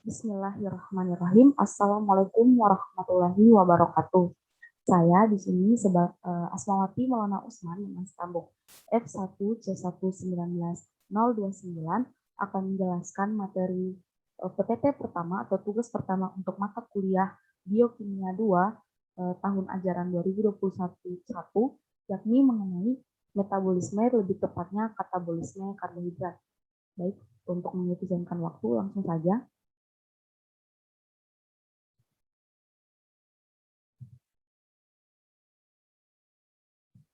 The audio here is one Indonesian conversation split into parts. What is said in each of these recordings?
Bismillahirrahmanirrahim. Assalamualaikum warahmatullahi wabarakatuh. Saya di sini Asmawati Maulana Usman dengan stambuk F1C119-029 akan menjelaskan materi PTT pertama atau tugas pertama untuk mata kuliah Biokimia 2 tahun ajaran 2021-1, yakni mengenai metabolisme, lebih tepatnya katabolisme karbohidrat. Baik, untuk mengizinkan waktu langsung saja.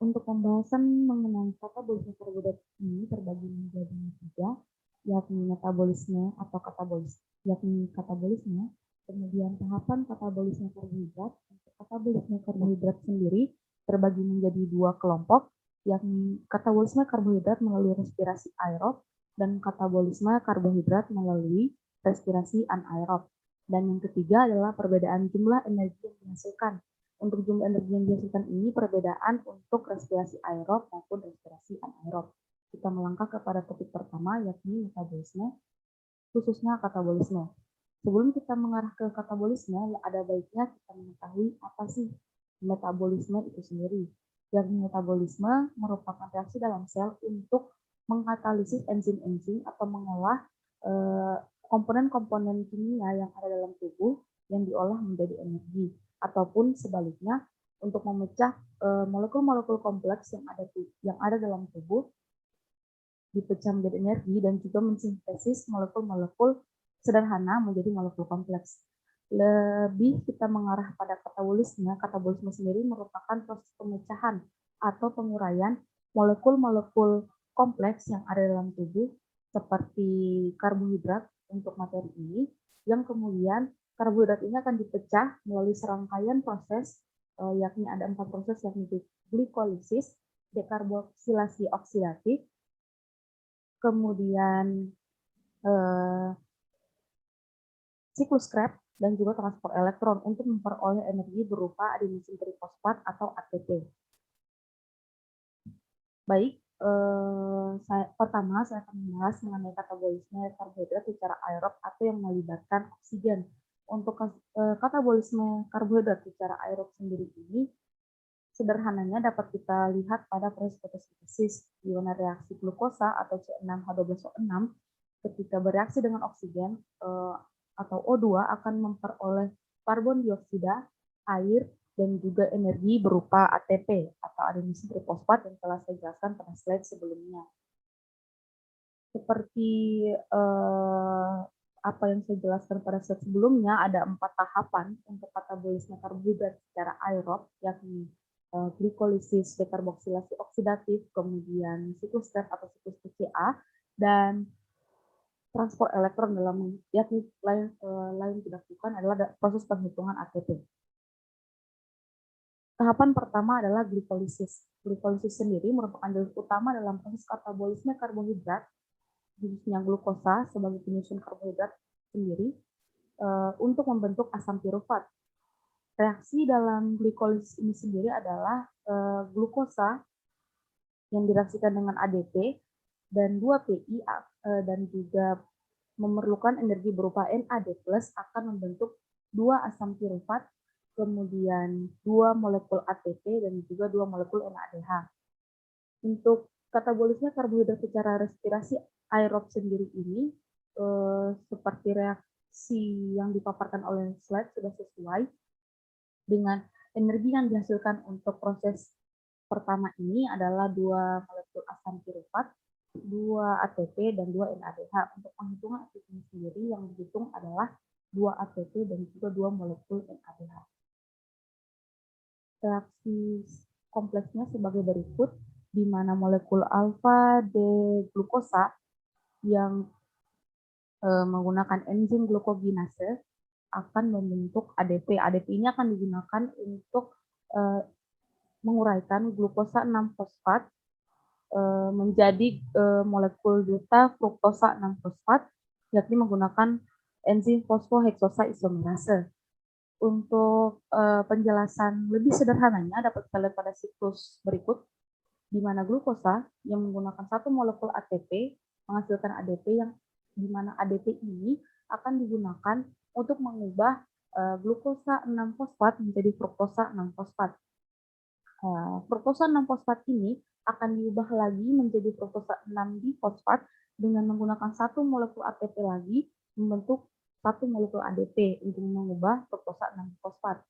Untuk pembahasan mengenai katabolisme karbohidrat ini terbagi menjadi 3, yakni metabolisme atau katabolisme, kemudian tahapan katabolisme karbohidrat. Untuk katabolisme karbohidrat sendiri terbagi menjadi 2 kelompok, yakni katabolisme karbohidrat melalui respirasi aerob dan katabolisme karbohidrat melalui respirasi anaerob. Dan yang ketiga adalah perbedaan jumlah energi yang dihasilkan. Untuk jumlah energi yang dihasilkan ini perbedaan untuk respirasi aerob maupun respirasi anaerob. Kita melangkah kepada topik pertama, yakni metabolisme, khususnya katabolisme. Sebelum kita mengarah ke katabolisme, ada baiknya kita mengetahui apa sih metabolisme itu sendiri. Yakni metabolisme merupakan reaksi dalam sel untuk mengkatalisis enzim-enzim atau mengolah komponen-komponen kimia yang ada dalam tubuh yang diolah menjadi energi, ataupun sebaliknya untuk memecah molekul-molekul kompleks yang ada dalam tubuh dipecah menjadi energi dan juga mensintesis molekul-molekul sederhana menjadi molekul kompleks. Lebih kita mengarah pada katabolisme. Katabolisme sendiri merupakan proses pemecahan atau penguraian molekul-molekul kompleks yang ada dalam tubuh seperti karbohidrat untuk materi ini, yang kemudian karbohidrat ini akan dipecah melalui serangkaian proses, yakni ada 4 proses, yakni glikolisis, dekarboksilasi oksidatif, kemudian siklus Krebs, dan juga transport elektron untuk memperoleh energi berupa adenosin trifosfat atau ATP. Baik, pertama saya akan membahas mengenai katabolisme karbohidrat secara aerob atau yang melibatkan oksigen. Untuk katabolisme karbohidrat secara aerob sendiri ini sederhananya dapat kita lihat pada proses fotosintesis, di mana reaksi glukosa atau C6H12O6 ketika bereaksi dengan oksigen atau O2 akan memperoleh karbon dioksida, air, dan juga energi berupa ATP atau adenosin trifosfat yang telah saya jelaskan pada slide sebelumnya. Seperti apa yang saya jelaskan pada slide sebelumnya, ada 4 tahapan untuk katabolisme karbohidrat secara aerob, yakni glikolisis, dekarboksilasi oksidatif, kemudian siklus Krebs atau siklus TCA, dan transport elektron dalam yakni lain tidak bukan adalah proses penghitungan ATP. Tahapan pertama adalah glikolisis. Glikolisis sendiri merupakan jalur utama dalam proses katabolisme karbohidrat, khususnya glukosa sebagai penyusun karbohidrat sendiri, untuk membentuk asam pirufat. Reaksi dalam glikolisis ini sendiri adalah glukosa yang direaksikan dengan ADP dan 2PI dan juga memerlukan energi berupa NAD+ akan membentuk 2 asam pirufat, kemudian 2 molekul ATP dan juga 2 molekul NADH. Untuk katabolisme karbohidrat secara respirasi aerob sendiri ini seperti reaksi yang dipaparkan oleh slide sudah sesuai dengan energi yang dihasilkan untuk proses pertama ini adalah 2 molekul asam pirufat, 2 ATP, dan 2 NADH. Untuk penghitungan ATP sendiri yang dihitung adalah 2 ATP dan juga 2 molekul NADH. Reaksi kompleksnya sebagai berikut, di mana molekul alfa-D-glukosa yang menggunakan enzim glukoginase akan membentuk ADP. ADP ini akan digunakan untuk menguraikan glukosa 6-fosfat menjadi molekul beta fruktosa 6-fosfat, yakni menggunakan enzim fosfoheksosa isomerase. Untuk penjelasan lebih sederhananya dapat kita lihat pada siklus berikut, di mana glukosa yang menggunakan 1 molekul ATP menghasilkan ADP, yang di mana ADP ini akan digunakan untuk mengubah glukosa 6-fosfat menjadi fruktosa 6-fosfat. Fruktosa 6-fosfat ini akan diubah lagi menjadi fruktosa 6-difosfat dengan menggunakan satu molekul ATP lagi membentuk satu molekul ADP untuk mengubah fruktosa 6-fosfat.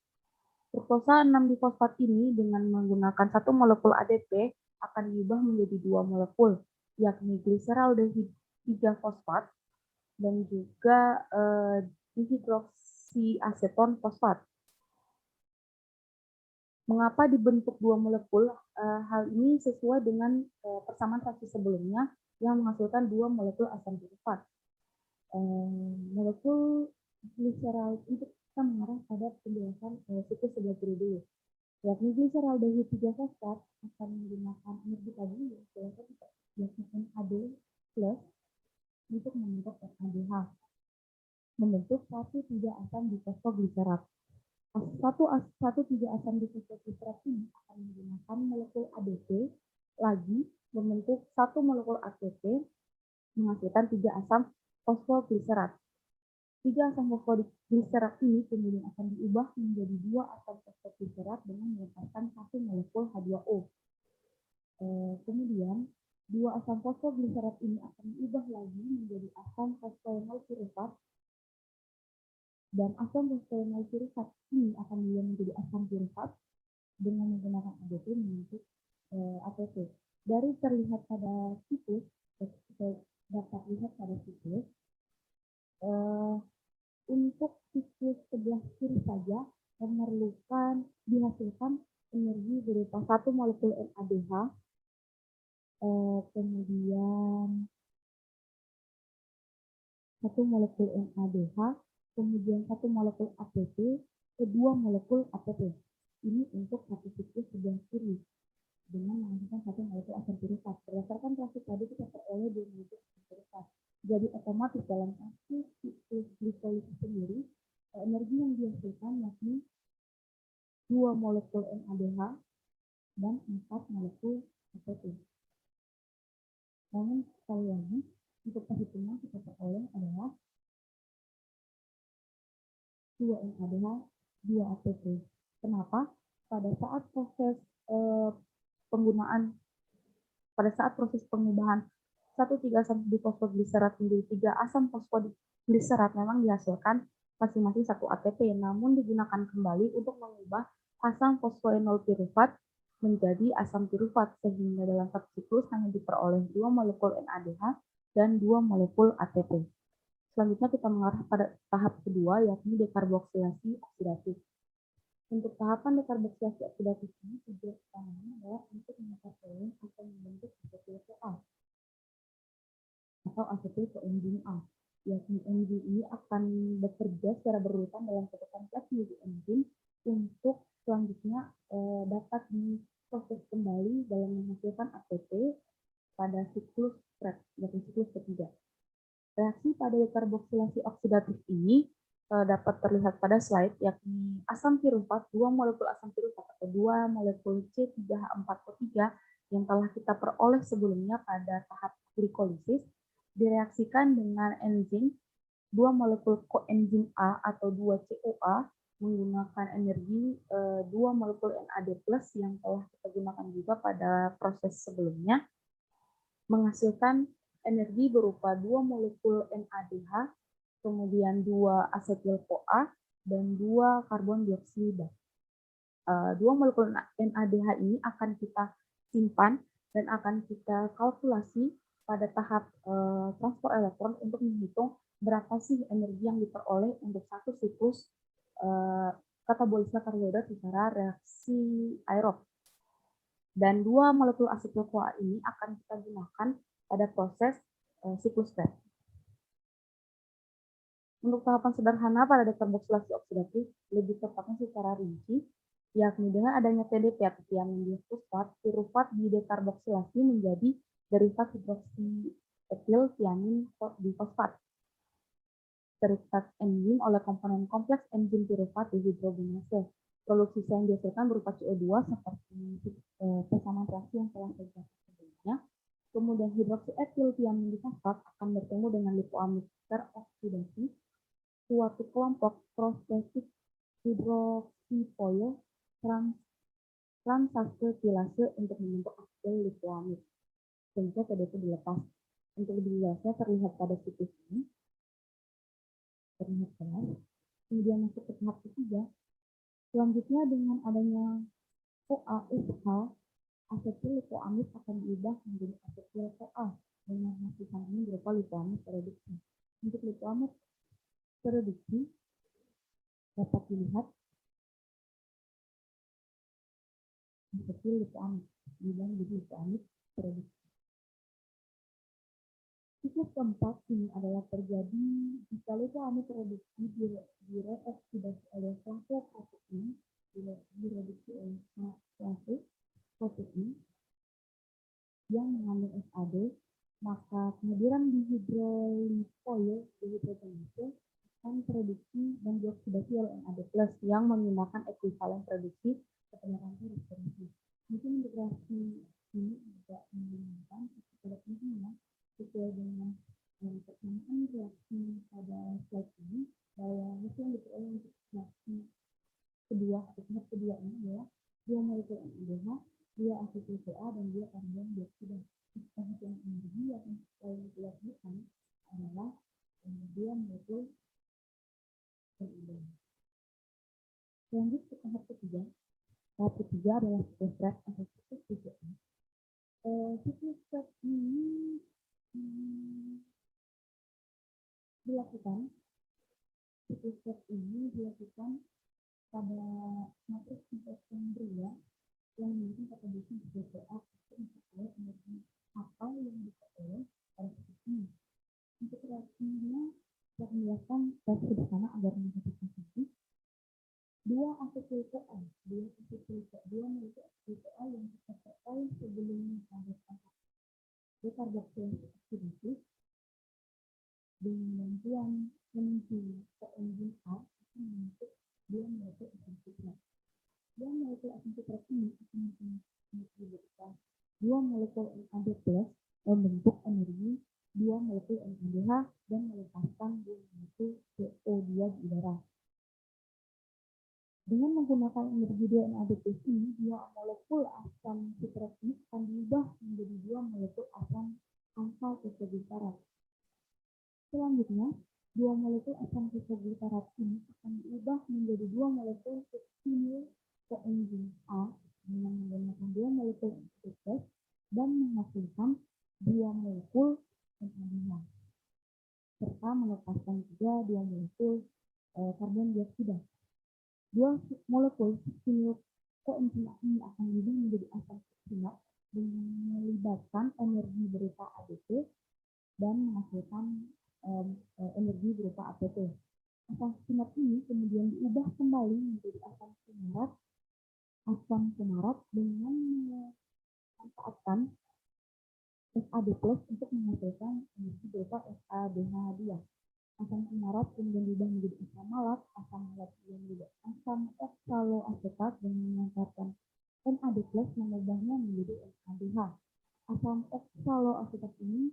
Fruktosa 6-difosfat ini dengan menggunakan satu molekul ADP akan diubah menjadi dua molekul, yakni gliseraldehid 3-fosfat dan juga dihidroksiaseton fosfat. Mengapa dibentuk dua molekul? Hal ini sesuai dengan persamaan reaksi sebelumnya yang menghasilkan dua molekul asam pirufat. Molekul gliserald untuk kita mengarah pada penjelasan siklus sebelah kiri dulu. Yakni gliseraldehid 3-fosfat akan menggunakan energi tadi yaitu NAD plus untuk membentuk NADH, membentuk satu 3 asam difosfogliserat. Satu 3 asam difosfogliserat ini akan menggunakan molekul ADP lagi membentuk satu molekul ATP menghasilkan 3 asam fosfogliserat. 3 asam fosfogliserat ini kemudian akan diubah menjadi 2 asam fosfogliserat dengan melepaskan satu molekul H2O. Kemudian 2 asam fosfogliserat ini akan diubah lagi menjadi asam fosfoenol pirufat, dan asam fosfoenol pirufat ini akan diubah menjadi asam pirufat dengan menggunakan ADP membentuk ATP. Dari terlihat pada siklus, kita dapat lihat pada siklus, untuk siklus sebelah kiri saja memerlukan dihasilkan energi berupa satu molekul NADH, kemudian satu molekul NADH, kemudian satu molekul ATP, kedua molekul ATP. Ini untuk satu siklus sebelah kiri dengan menghasilkan satu molekul asam pirufat. Berdasarkan reaksi tadi kita peroleh dua molekul asam pirufat. Jadi otomatis dalam satu siklus glikolisis sendiri energi yang dihasilkan yakni 2 molekul NADH dan 4 molekul ATP. Namun sekali lagi untuk perhitungan kita peroleh adalah 2 NADH, 2 ATP. Kenapa? Pada saat proses pengubahan 1,3 asam difosfogliserat menjadi 3 asam fosfogliserat memang dihasilkan masing-masing 1 ATP, namun digunakan kembali untuk mengubah asam fosfoenol pirufat menjadi asam pirufat, sehingga dalam satu siklus hanya diperoleh 2 molekul NADH dan 2 molekul ATP. Selanjutnya kita mengarah pada tahap kedua, yakni dekarboksilasi oksidatif. Untuk tahapan dekarboksilasi oksidatif ini tujuan utamanya adalah untuk mengetahui atau membentuk ACetylCoA atau acetyl-coenzim A. Yakni enzim ini akan bekerja secara berurutan dalam satu kompleks multi-enzim untuk selanjutnya dapat diproses kembali dalam menghasilkan ATP pada siklus ketiga. Reaksi pada dekarboksilasi oksidatif ini dapat terlihat pada slide, yakni asam pirufat, 2 molekul asam pirufat atau 2 molekul C3H4O3 yang telah kita peroleh sebelumnya pada tahap glikolisis direaksikan dengan enzim 2 molekul koenzim A atau 2-CoA menggunakan energi 2 molekul NAD+ yang telah kita gunakan juga pada proses sebelumnya, menghasilkan energi berupa 2 molekul NADH, kemudian 2 asetil-CoA, dan 2 karbon dioksida. 2 molekul NADH ini akan kita simpan dan akan kita kalkulasi pada tahap transport elektron untuk menghitung berapa sih energi yang diperoleh untuk satu siklus katabolisme karbohidrat secara reaksi aerob. Dan 2 molekul asetil-CoA ini akan kita gunakan pada proses siklus Krebs. Untuk tahapan sederhana pada dekarboksilasi oksidatif lebih tepatnya secara rinci, yakni dengan adanya TDP atau tiamin difosfat, pirufat didekarboksilasi menjadi derivat hidroksietil tiamin difosfat. Terikat enzim oleh komponen kompleks enzim pirufat dihidrogenase. Produksi yang dihasilkan berupa CO2 seperti persamaan reaksi yang telah saya jelaskan sebelumnya. Kemudian hidroksietil tiamin difosfat akan bertemu dengan lipoamid teroksidasi suatu kelompok prostetik hidroksipoil transase kilase untuk membentuk asetil lipoamid. Sehingga PDP dilepas. Untuk lebih jelasnya terlihat pada situs ini. Terlihat jelas. Kemudian masuk ke tahap ketiga. Selanjutnya dengan adanya OASH, asetil lipoamid akan diubah menjadi asetil CoA dengan hasil ini berupa lipoamid reduksi. Untuk lipoamid reduksi dapat dilihat asetil lipoamid diubah menjadi lipoamid reduksi. Siklus keempat ini adalah terjadi jika lipoamid reduksi direoksidasi oleh fase protein, direduksi oleh fase protein yang mengandung SAD, maka kehadiran dihidrolipoil dehidrogenase akan produksi dan dioksidasi oleh NAD+ yang menggunakan ekuivalen produksi kepada rantai respirasi. Mungkin integrasi ini juga menggunakan pada pentingnya sesuai dengan persamaan reaksi pada slide ini, bahwa hasil yang diperoleh untuk reaksi kedua atau tahap kedua ini adalah 2 molekul NADH, 2 asetil CoA, dan 2 karbon dioksida. Tahap yang energi yang paling dilakukan adalah 2 molekul NADH. Lanjut ke tahap ketiga. Tahap ketiga adalah siklus Krebs atau siklus TCA. Siklus Krebs ini dilakukan pada matriks mitokondria yang memiliki komposisi TCA untuk mencapai energi apa yang diperoleh pada siklus ini. Untuk reaksinya saya menjelaskan reaksi bersama agar menjadi posisi. 2 asetil CoA, 2 molekul asetil CoA yang kita peroleh sebelumnya pada tahap dekarboksilasi oksidatif dengan bantuan enzim koenzim A akan membentuk 2 molekul asam sitrat. 2 molekul asam sitrat ini akan membentuk 2 molekul NAD+ membentuk energi 2 molekul NADH dan melepaskan 2 molekul CO2 di udara. Dengan menggunakan energi 2 NAD+ ini, 2 molekul asam sitrat ini akan diubah menjadi 2 molekul asam alfa keseglutarat. Selanjutnya, 2 molekul asam keseglutarat ini akan diubah menjadi 2 molekul suksinil koenzim A dengan menggunakan 2 molekul NAD+ dan menghasilkan 2 molekul NADH serta melepaskan juga 2 molekul karbon dioksida. 2 molekul suksinil koenzim A ini akan diubah menjadi asam suksinat dengan melibatkan energi berupa ADP dan menghasilkan energi berupa ATP. Asam suksinat ini kemudian diubah kembali menjadi asam fumarat dengan memanfaatkan SAD+ untuk menghasilkan energi berupa SADH2. Asam fumarat kemudian diubah menjadi asam malat kemudian menjadi asam oksaloasetat dengan memanfaatkan NAD+ mengubahnya menjadi NADH. Asam oksaloasetat ini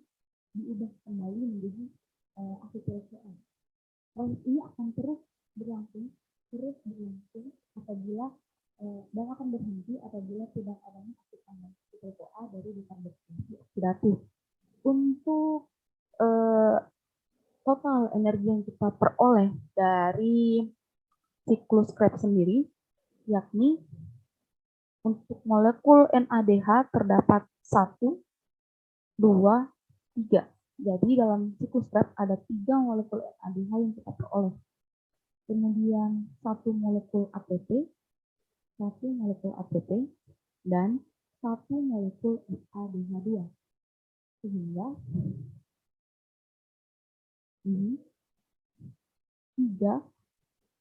diubah kembali menjadi asetil CoA. Proses ini akan terus berlangsung apabila dan akan berhenti apabila tidak adanya asetil CoA dari dekarboksilasi oksidatif. Untuk total energi yang kita peroleh dari siklus Krebs sendiri, yakni untuk molekul NADH terdapat 1, 2, 3. Jadi dalam siklus Krebs ada 3 molekul NADH yang kita peroleh. Kemudian 1 molekul ATP, 1 molekul ATP, dan 1 molekul SADH2. Sehingga ini 3,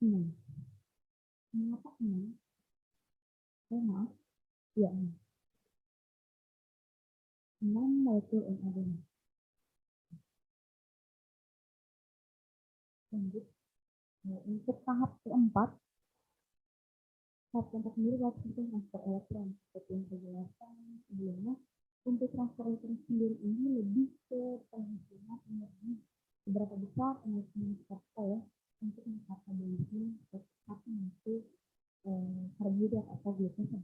6. Mengapa 6? Maaf, ya 6. 6 molekul NADH. Lanjut. Untuk tahap keempat, sendiri adalah sistem transfer elektron. Seperti yang saya jelaskan sebelumnya, untuk transfer elektron sendiri ini lebih ke penghitungan energi. Seberapa besar energi yang kita peroleh untuk satu itu karbohidrat atau glukosa.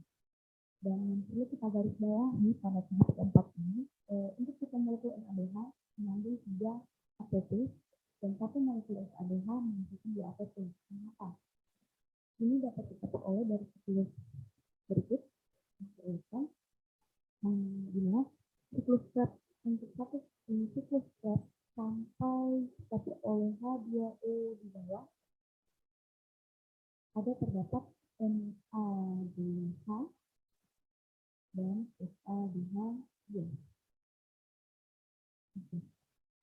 Dan yang perlu kita garis bawahi pada tahap keempat ini, untuk kita molekul NADH mengandung 3 ATP dan satu molekul SADH mengandung 2 ATP. Mengapa? Ini dapat kita peroleh dari siklus berikut, disebutkan, di mana siklus Krebs untuk satu siklus Krebs sampai kita peroleh H2O di bawah, ada terdapat NADH dan SADH ya.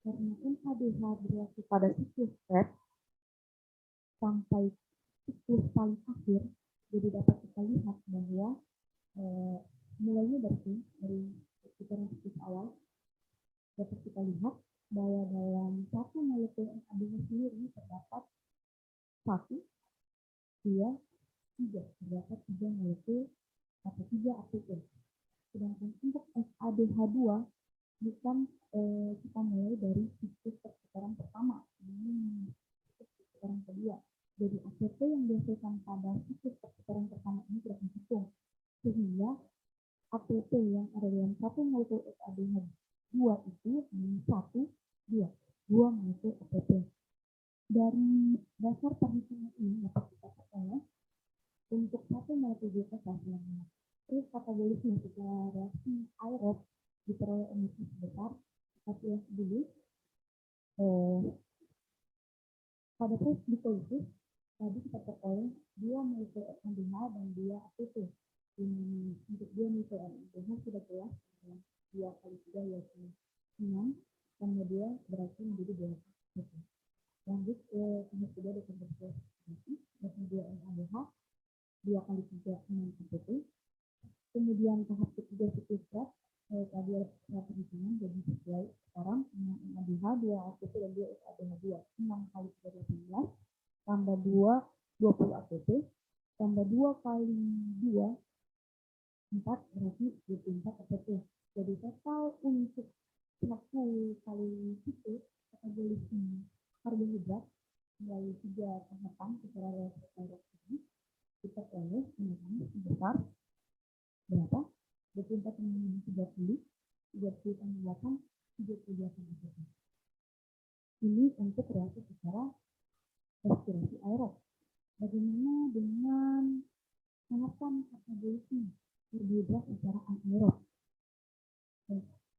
Karena NADH berlaku pada siklus Krebs sampai siklus paling akhir, jadi dapat kita lihat bahwa mulainya dari putaran siklus awal, dapat kita lihat bahwa dalam satu molekul NADH sendiri terdapat 1, 2, 3, terdapat 3 molekul atau 3 ATP. Sedangkan untuk SADH2 bukan kita mulai dari siklus perputaran pertama, ini siklus perputaran kedua. Jadi ATP yang dihasilkan pada siklus perputaran pertama ini tidak dihitung, sehingga ATP yang ada dalam satu molekul SADH2 itu hanya 1, 2 molekul ATP. Dari dasar perhitungan ini dapat kita peroleh untuk satu molekul glukosa yang terus katabolisme secara reaksi aerob diperoleh emisi sebesar, kita lihat dulu pada proses glikolisis tadi kita peroleh 2 molekul NADH dan 2 ATP. Untuk 2 molekul NADH sudah jelas 2 kali 3 yaitu 6, tambah 2 berarti menjadi 2 ATP. Lanjut ke tahap kedua dekomposisi, yaitu 2 NADH 2 kali 3 6 ATP. Kemudian tahap ketiga siklus Krebs, tadi ada perhitungan, jadi sesuai sekarang NADH 2 ATP dan 2 SADH2 6 kali 3 18 tambah 2 20 ATP tambah 2 kali 2 4 berarti 24 ATP. Jadi total untuk 1 kali siklus katabolisme karbohidrat melalui 3 tahapan secara reaksi aerob ini kita peroleh sebesar berapa? 24 tambah 30, 30 tambah 8, 38 ATP. Ini untuk reaksi secara respirasi aerob. Bagaimana dengan tahapan katabolisme karbohidrat secara anaerob?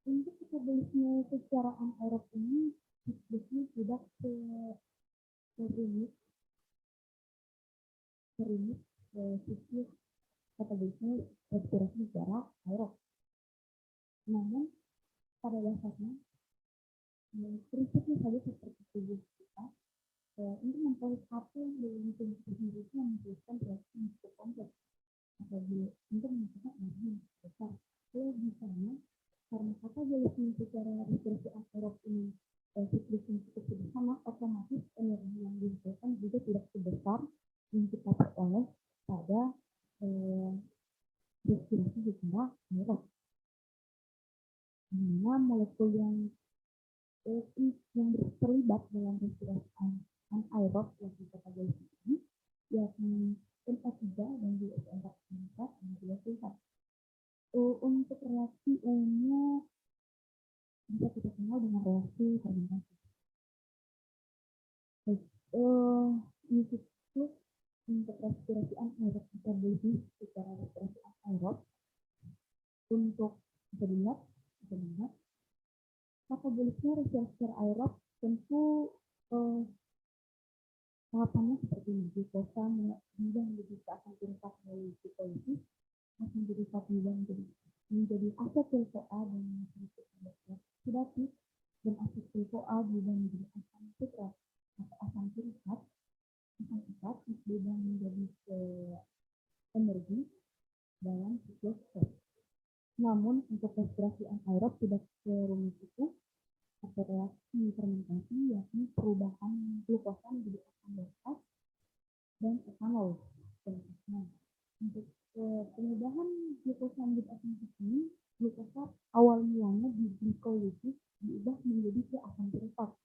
Untuk katabolisme secara anaerob ini siklusnya tidak serumit siklus katabolisme respirasi secara aerob. Namun pada dasarnya prinsipnya saja seperti tubuh kita, untuk memperoleh satu yang dalam tubuh sendiri itu membutuhkan reaksi yang cukup kompleks apabila untuk melakukan energi yang besar. Misalnya karena katabolisme secara respirasi anaerob ini siklus yang cukup sederhana, otomatis energi yang dihasilkan juga tidak sebesar yang kita peroleh pada respirasi secara anaerob. Dimana molekul yang terlibat dalam respirasi anaerob yang katabolisme ini yakni NO3 dan juga NO4 dan juga NO4. Untuk reaksi nya bisa kita kenal dengan reaksi fermentasi. Ini siklus untuk respirasi anaerob metabolisme secara respirasi anaerob untuk bisa dilihat metabolisme respirasi secara aerob tentu tahapannya seperti ini. Glukosa berubah menjadi asam sulfat melalui glikolisis, asam sulfat berubah menjadi asetil-CoA dan oksidatif, dan asetil-CoA berubah menjadi asam sitrat atau asam sulfat berubah menjadi energi dalam siklus Krebs. Namun untuk respirasi anaerob tidak serumit itu. Ada reaksi fermentasi yakni perubahan glukosa menjadi asam laktat dan etanol. Untuk perubahan glukosa menjadi asam laktat ini, glukosa awal mulanya di glikolisis diubah menjadi asam sulfat.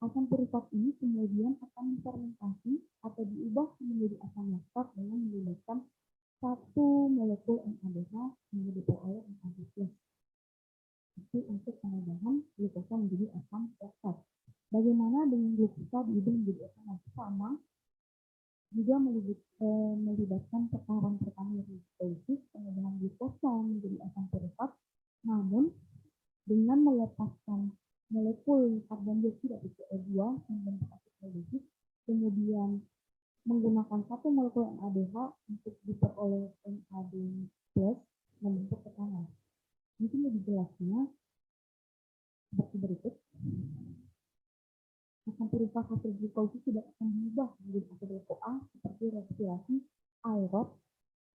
Asam piruvat ini kemudian akan difermentasi atau diubah menjadi asam laktat dengan melibatkan satu molekul NADH yang diperoleh NAD+. Itu untuk penambahan glukosa menjadi asam laktat. Bagaimana dengan glukosa diubah menjadi asam laktat? Sama, juga melibatkan tekanan pertama glikolisis penambahan glukosa menjadi asam piruvat, namun dengan melepaskan molekul karbon dioksida atau CO2 yang membentuk asid aldehyid, kemudian menggunakan satu molekul NADH untuk diperoleh NAD+ membentuk tekanan. Mungkin lebih jelasnya seperti berikut. Asam piruvat hasil glikolisis tidak akan berubah menjadi ACO2 seperti respirasi aerob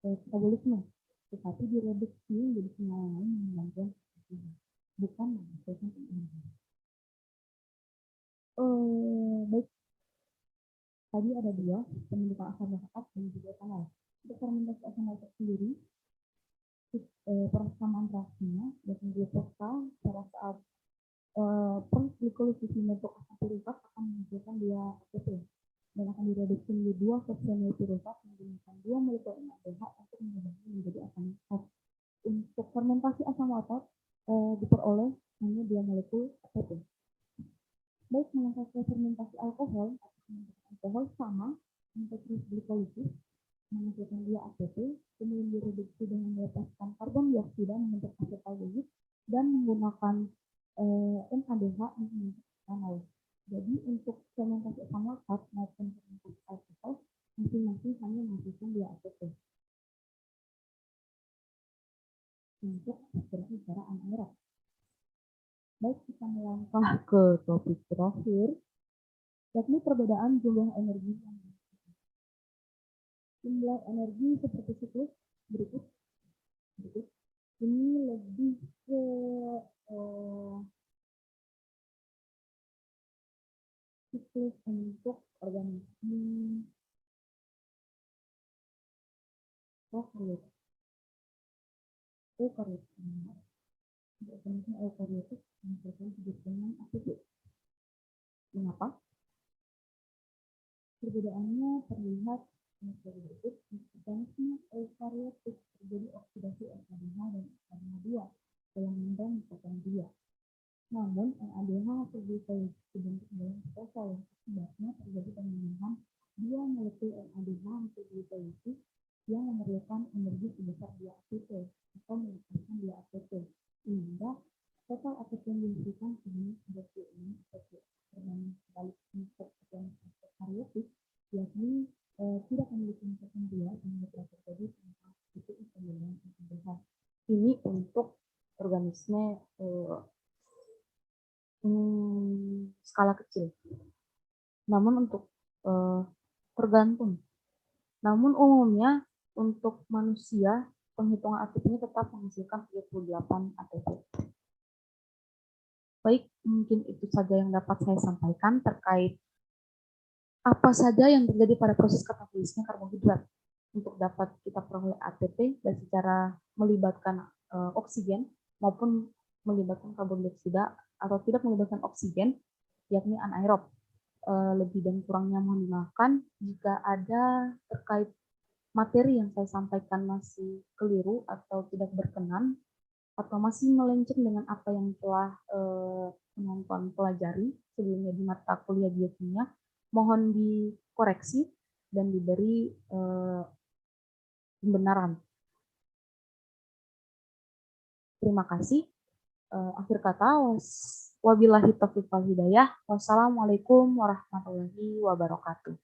katabolisme, tetapi direduksi menjadi senyawa lain yang menggantikan oksigen, bukan menghasilkan energi. Baik, tadi ada dua, pembentukan asam laktat dan juga etanol. Untuk fermentasi asam laktat sendiri, persamaan reaksinya, yakni glukosa pada saat proses glikolisis membentuk asam piruvat akan menghasilkan 2 ATP dan akan direduksi menjadi 2 fosfonil piruvat menggunakan 2 molekul NADH untuk mengubahnya menjadi asam laktat. Untuk fermentasi asam laktat diperoleh hanya 2 molekul ATP. Baik, melangkah fermentasi alkohol atau fermentasi alkohol sama untuk glikolisis menghasilkan 2 ATP, kemudian direduksi dengan melepaskan karbon dioksida membentuk asetaldehyid dan menggunakan NADH untuk membentuk etanol. Jadi untuk fermentasi asam laktat maupun fermentasi alkohol masing-masing hanya menghasilkan 2 ATP. Untuk oksidatif secara anaerob. Baik, kita melangkah ke topik terakhir, yakni perbedaan jumlah energi yang jumlah energi seperti siklus berikut. Ini lebih ke siklus untuk organisme eukaryotik. Organisme eukaryotik menghasilkan hidup dengan ATP. Mengapa? Perbedaannya terlihat sebagai berikut. Organisme eukaryotik terjadi oksidasi NADH dan NADH2 dalam membran mitokondria. Namun, NADH hasil glikolisis dibentuk dalam sitosol yang akibatnya terjadi penambahan 2 molekul NADH hasil glikolisis yang memerlukan energi sebesar 2 ATP atau melepaskan 2 ATP, sehingga total ATP yang diberikan sebanyak 26 ATP. Berbanding sebalik untuk organisme eukaryotik, yakni tidak memiliki mitokondria sehingga tidak terjadi pembentukan NADH. Ini untuk organisme skala kecil. Namun untuk tergantung. Namun umumnya untuk manusia penghitungan ATP-nya tetap menghasilkan 38 ATP. Baik, mungkin itu saja yang dapat saya sampaikan terkait apa saja yang terjadi pada proses katabolisme karbohidrat untuk dapat kita peroleh ATP dan secara melibatkan oksigen maupun melibatkan karbon dioksida atau tidak melibatkan oksigen, yakni anaerob. Lebih dan kurangnya mohon dimaafkan jika ada terkait materi yang saya sampaikan masih keliru atau tidak berkenan atau masih melenceng dengan apa yang telah penonton pelajari sebelumnya di mata kuliah biokimia, mohon dikoreksi dan diberi pembenaran. Terima kasih. Akhir kata, wabillahi taufiq wal hidayah. Wassalamualaikum warahmatullahi wabarakatuh.